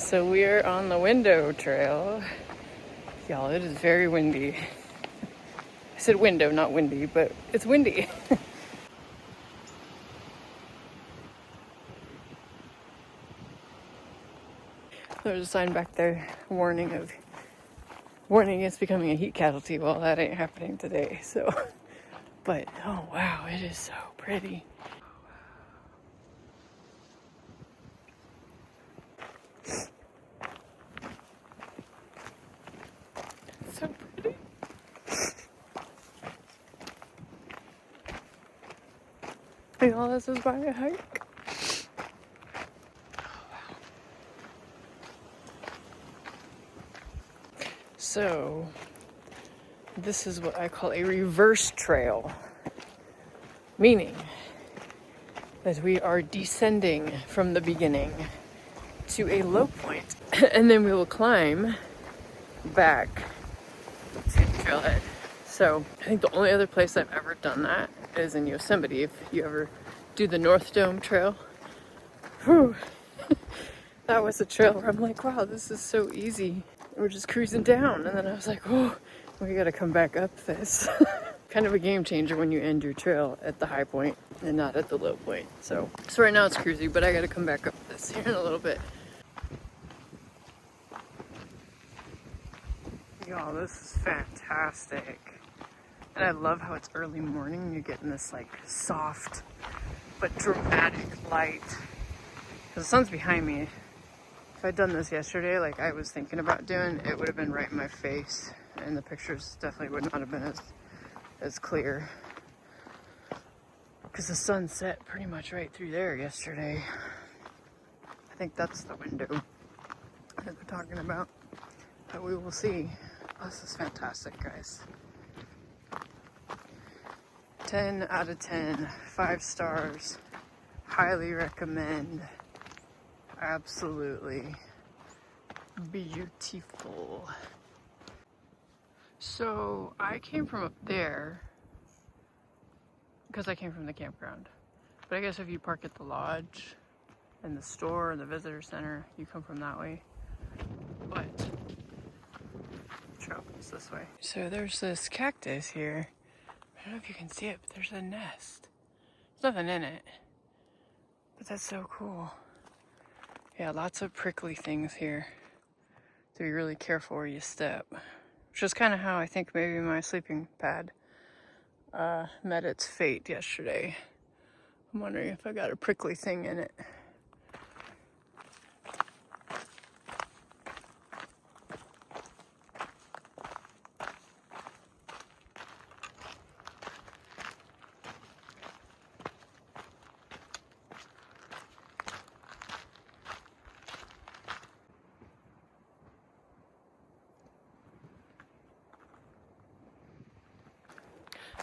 So we're on the window trail. Y'all, it is very windy. I said window, not windy, but it's windy. There's a sign back there warning it's becoming a heat casualty. Well, that ain't happening today, so. But, oh wow, it is so pretty. So pretty. And all this is by a hike. So, this is what I call a reverse trail, meaning that we are descending from the beginning to a low point, and then we will climb back to the trailhead. So, I think the only other place I've ever done that is in Yosemite. If you ever do the North Dome Trail, whew, that was a trail where I'm like, wow, this is so easy. We're just cruising down, and then I was like, oh, we gotta come back up this. Kind of a game changer when you end your trail at the high point and not at the low point. So right now it's cruisy, but I gotta come back up this here in a little bit. Y'all, this is fantastic. And I love how it's early morning. You're getting this like soft but dramatic light. Because the sun's behind me. If I'd done this yesterday, like I was thinking about doing, it would have been right in my face. And the pictures definitely would not have been as clear. Because the sun set pretty much right through there yesterday. I think that's the window that we're talking about. But we will see. Oh, this is fantastic, guys. 10 out of 10, 5 stars. Highly recommend. Absolutely beautiful. So I came from up there because I came from the campground. But I guess if you park at the lodge and the store and the visitor center, you come from that way. But the trail goes this way. So there's this cactus here. I don't know if you can see it, but there's a nest. There's nothing in it. But that's so cool. Yeah, lots of prickly things here. So be really careful where you step. Which is kind of how I think maybe my sleeping pad met its fate yesterday. I'm wondering if I got a prickly thing in it.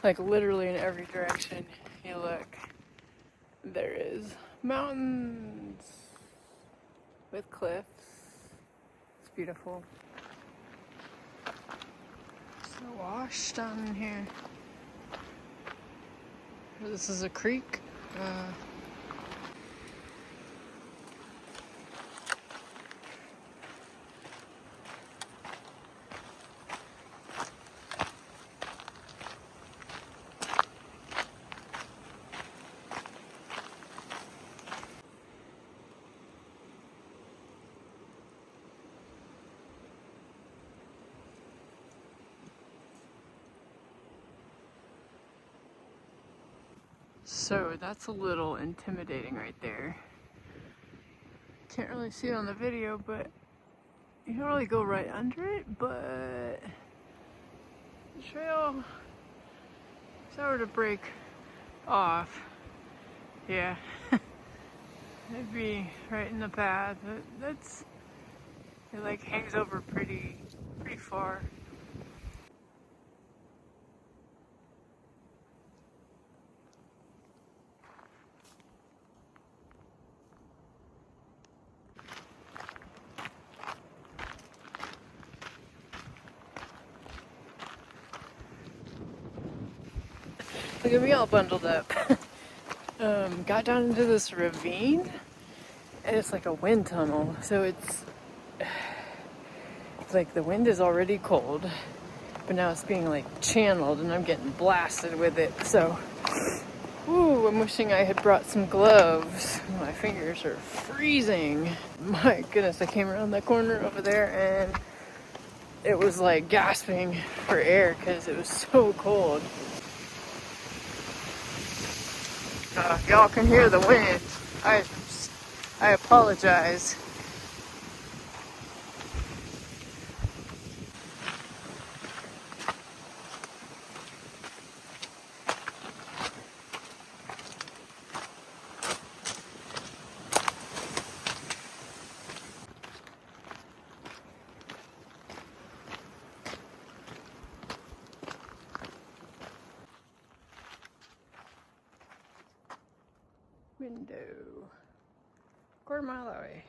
Like literally in every direction you look, there is mountains with cliffs. It's beautiful. So washed down in here. This is a creek. So that's a little intimidating right there. Can't really see it on the video, but you don't really go right under it, but the trail, if I were to break off, yeah, it'd be right in the path. It like hangs over pretty far. Look at me all bundled up. Got down into this ravine, and it's like a wind tunnel. So it's it's like the wind is already cold, but now it's being like channeled and I'm getting blasted with it. So, ooh, I'm wishing I had brought some gloves. My fingers are freezing. My goodness, I came around that corner over there and it was like gasping for air because it was so cold. Y'all can hear the wind. I apologize. Window. Quarter mile away.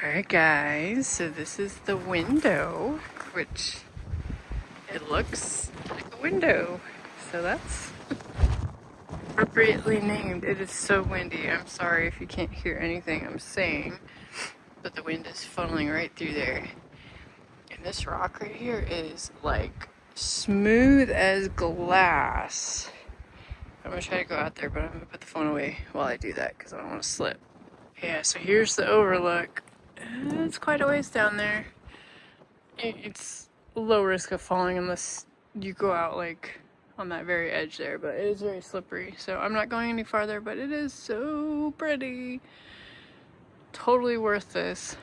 Alright guys, so this is the window, which it looks like a window. So that's appropriately named. It is so windy. I'm sorry if you can't hear anything I'm saying, but the wind is funneling right through there. And this rock right here is like smooth as glass. I'm gonna try to go out there, but I'm gonna put the phone away while I do that because I don't want to slip. Yeah, so here's the overlook. It's quite a ways down there. It's low risk of falling unless you go out like on that very edge there, but it is very slippery. So I'm not going any farther, but it is so pretty. Totally worth this.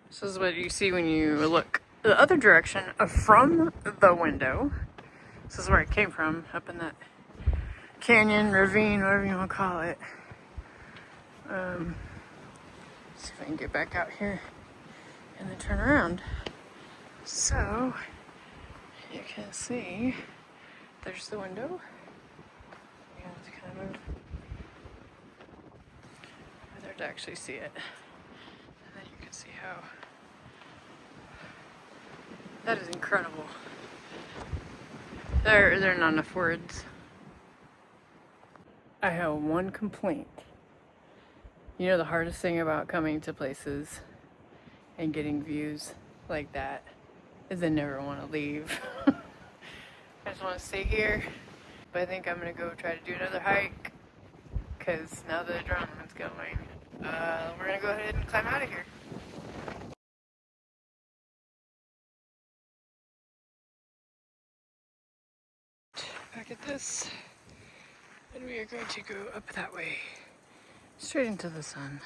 This is what you see when you look the other direction from the window. This is where it came from, up in that canyon, ravine, whatever you want to call it. See if I can get back out here and then turn around. So you can see there's the window. You have to kind of move over there to actually see it. And then you can see how that is incredible. There are not enough words. I have one complaint. You know the hardest thing about coming to places and getting views like that is I never want to leave. I just want to stay here. But I think I'm gonna go try to do another hike because now the adrenaline's going. We're gonna go ahead and climb out of here. Back at this, and we are going to go up that way, straight into the sun.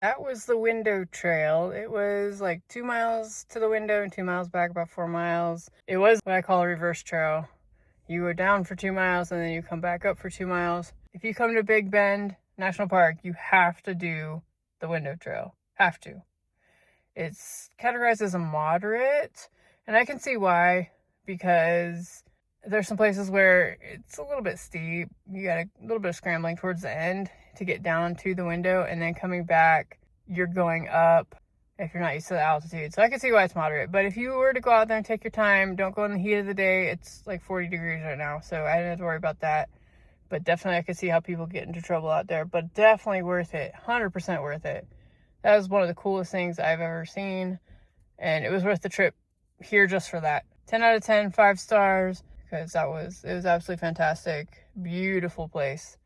That was the window trail. It was like 2 miles to the window and 2 miles back, about 4 miles. It was what I call a reverse trail. You go down for 2 miles and then you come back up for 2 miles. If you come to Big Bend National Park, you have to do the window trail. Have to. It's categorized as a moderate, and I can see why, because there's some places where it's a little bit steep. You got a little bit of scrambling towards the end to get down to the window, and then coming back, you're going up if you're not used to the altitude. So I can see why it's moderate. But if you were to go out there and take your time, don't go in the heat of the day. It's like 40 degrees right now, so I didn't have to worry about that. But definitely I could see how people get into trouble out there. But definitely worth it. 100% worth it. That was one of the coolest things I've ever seen. And it was worth the trip here just for that. 10 out of 10, 5 stars. Because it was absolutely fantastic. Beautiful place.